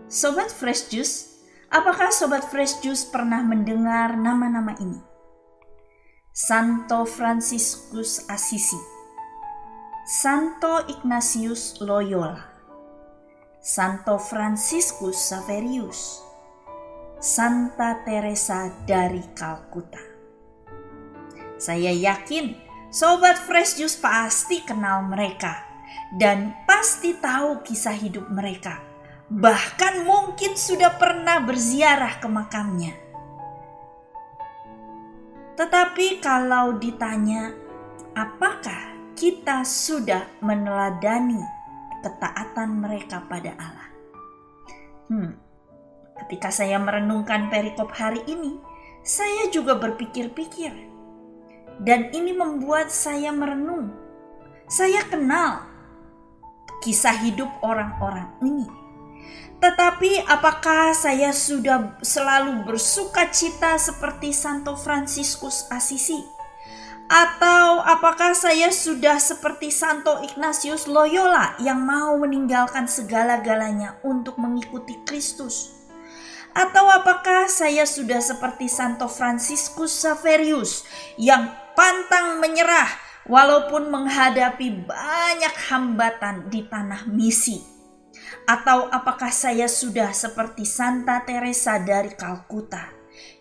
Sobat Fresh Juice, apakah Sobat Fresh Juice pernah mendengar nama-nama ini? Santo Fransiskus Assisi, Santo Ignatius Loyola, Santo Fransiskus Xaverius, Santa Teresa dari Kalkuta. Saya yakin Sobat Fresh Juice pasti kenal mereka dan pasti tahu kisah hidup mereka. Bahkan mungkin sudah pernah berziarah ke makamnya. Tetapi kalau ditanya, apakah kita sudah meneladani ketaatan mereka pada Allah? Ketika saya merenungkan perikop hari ini, saya juga berpikir-pikir. Dan ini membuat saya merenung. Saya kenal kisah hidup orang-orang ini. Tetapi apakah saya sudah selalu bersuka cita seperti Santo Fransiskus Assisi? Atau apakah saya sudah seperti Santo Ignatius Loyola yang mau meninggalkan segala-galanya untuk mengikuti Kristus? Atau apakah saya sudah seperti Santo Fransiskus Xaverius yang pantang menyerah walaupun menghadapi banyak hambatan di tanah misi? Atau apakah saya sudah seperti Santa Teresa dari Kalkuta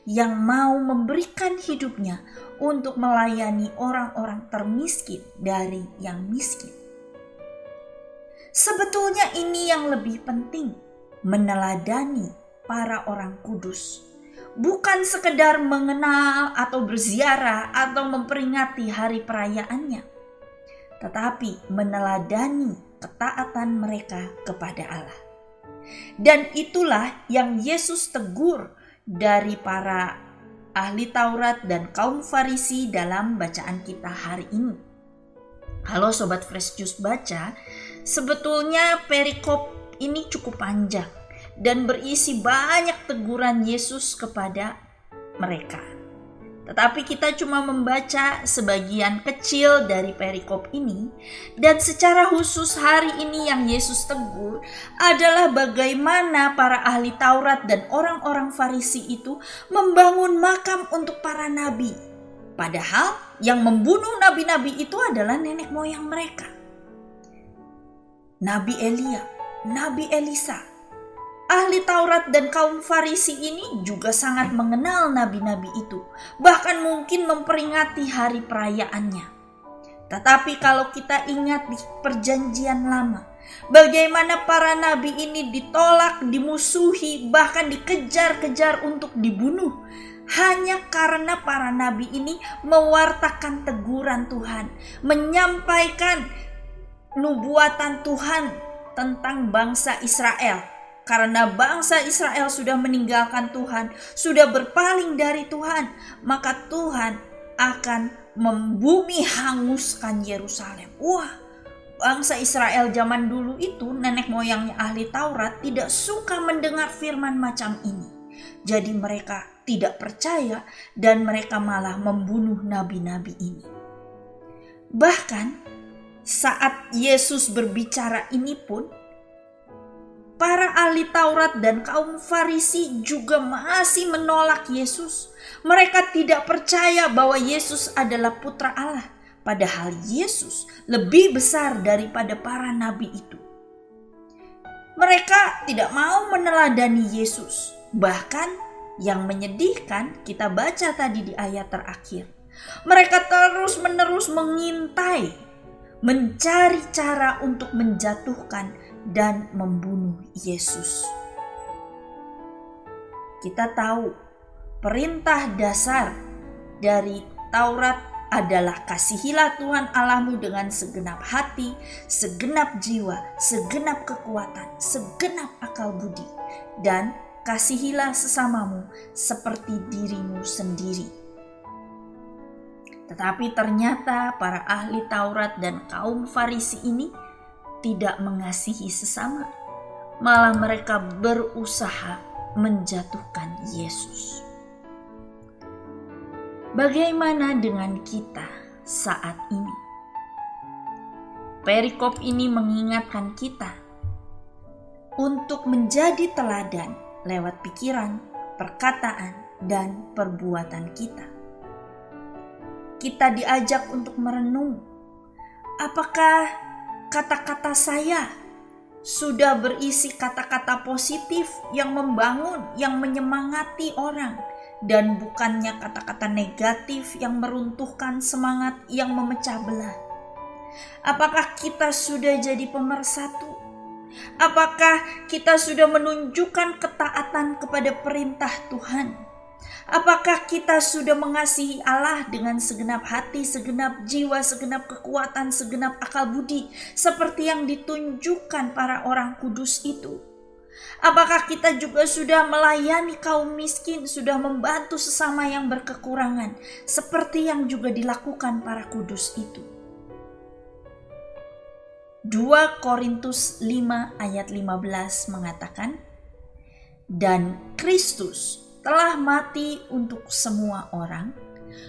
yang mau memberikan hidupnya untuk melayani orang-orang termiskin dari yang miskin? Sebetulnya ini yang lebih penting, meneladani para orang kudus. Bukan sekedar mengenal atau berziarah atau memperingati hari perayaannya, tetapi meneladani ketaatan mereka kepada Allah. Dan itulah yang Yesus tegur dari para ahli Taurat dan kaum Farisi dalam bacaan kita hari ini. Halo Sobat Fresh Juice baca, sebetulnya perikop ini cukup panjang dan berisi banyak teguran Yesus kepada mereka. Tetapi kita cuma membaca sebagian kecil dari perikop ini, dan secara khusus hari ini yang Yesus tegur adalah bagaimana para ahli Taurat dan orang-orang Farisi itu membangun makam untuk para nabi. Padahal yang membunuh nabi-nabi itu adalah nenek moyang mereka. Nabi Elia, Nabi Elisa. Ahli Taurat dan kaum Farisi ini juga sangat mengenal nabi-nabi itu, bahkan mungkin memperingati hari perayaannya. Tetapi kalau kita ingat di perjanjian lama, bagaimana para nabi ini ditolak, dimusuhi, bahkan dikejar-kejar untuk dibunuh, hanya karena para nabi ini mewartakan teguran Tuhan, menyampaikan nubuatan Tuhan tentang bangsa Israel. Karena bangsa Israel sudah meninggalkan Tuhan, sudah berpaling dari Tuhan, maka Tuhan akan membumi hanguskan Yerusalem. Wah, bangsa Israel zaman dulu itu, nenek moyangnya ahli Taurat, tidak suka mendengar firman macam ini. Jadi mereka tidak percaya dan mereka malah membunuh nabi-nabi ini. Bahkan saat Yesus berbicara ini pun, para ahli Taurat dan kaum Farisi juga masih menolak Yesus. Mereka tidak percaya bahwa Yesus adalah putra Allah. Padahal Yesus lebih besar daripada para nabi itu. Mereka tidak mau meneladani Yesus. Bahkan yang menyedihkan kita baca tadi di ayat terakhir. Mereka terus-menerus mengintai, mencari cara untuk menjatuhkan dan membunuh Yesus. Kita tahu perintah dasar dari Taurat adalah kasihilah Tuhan Allahmu dengan segenap hati, segenap jiwa, segenap kekuatan, segenap akal budi, dan kasihilah sesamamu seperti dirimu sendiri. Tetapi ternyata para ahli Taurat dan kaum Farisi ini tidak mengasihi sesama, malah mereka berusaha menjatuhkan Yesus. Bagaimana dengan kita saat ini? Perikop ini mengingatkan kita untuk menjadi teladan lewat pikiran, perkataan, dan perbuatan kita. Kita diajak untuk merenung, apakah kata-kata saya sudah berisi kata-kata positif yang membangun, yang menyemangati orang, dan bukannya kata-kata negatif yang meruntuhkan semangat, yang memecah belah? Apakah kita sudah jadi pemersatu? Apakah kita sudah menunjukkan ketaatan kepada perintah Tuhan? Apakah kita sudah mengasihi Allah dengan segenap hati, segenap jiwa, segenap kekuatan, segenap akal budi, seperti yang ditunjukkan para orang kudus itu? Apakah kita juga sudah melayani kaum miskin, sudah membantu sesama yang berkekurangan, seperti yang juga dilakukan para kudus itu? 2 Korintus 5 ayat 15 mengatakan, dan Kristus telah mati untuk semua orang,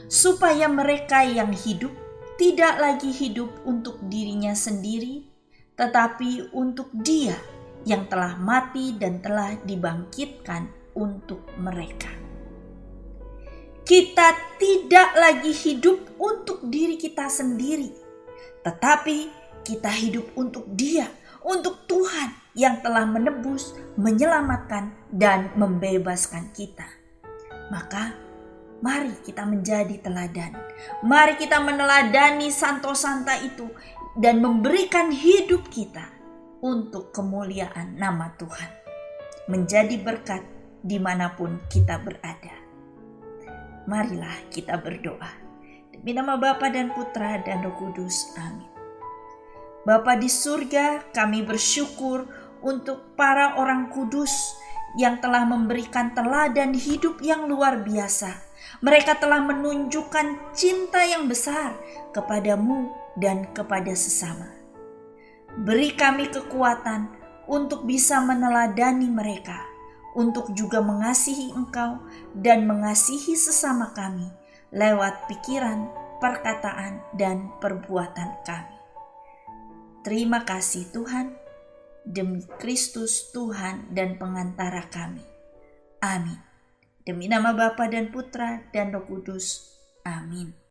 supaya mereka yang hidup tidak lagi hidup untuk dirinya sendiri, tetapi untuk Dia yang telah mati dan telah dibangkitkan untuk mereka. Kita tidak lagi hidup untuk diri kita sendiri, tetapi kita hidup untuk Dia, untuk Tuhan yang telah menebus, menyelamatkan, dan membebaskan kita. Maka mari kita menjadi teladan. Mari kita meneladani Santo Santa itu dan memberikan hidup kita untuk kemuliaan nama Tuhan. Menjadi berkat dimanapun kita berada. Marilah kita berdoa. Demi nama Bapa dan Putra dan Roh Kudus. Amin. Bapa di surga, kami bersyukur untuk para orang kudus yang telah memberikan teladan hidup yang luar biasa. Mereka telah menunjukkan cinta yang besar kepadamu dan kepada sesama. Beri kami kekuatan untuk bisa meneladani mereka, untuk juga mengasihi Engkau dan mengasihi sesama kami lewat pikiran, perkataan, dan perbuatan kami. Terima kasih Tuhan, demi Kristus Tuhan dan pengantara kami. Amin. Demi nama Bapa dan Putra dan Roh Kudus. Amin.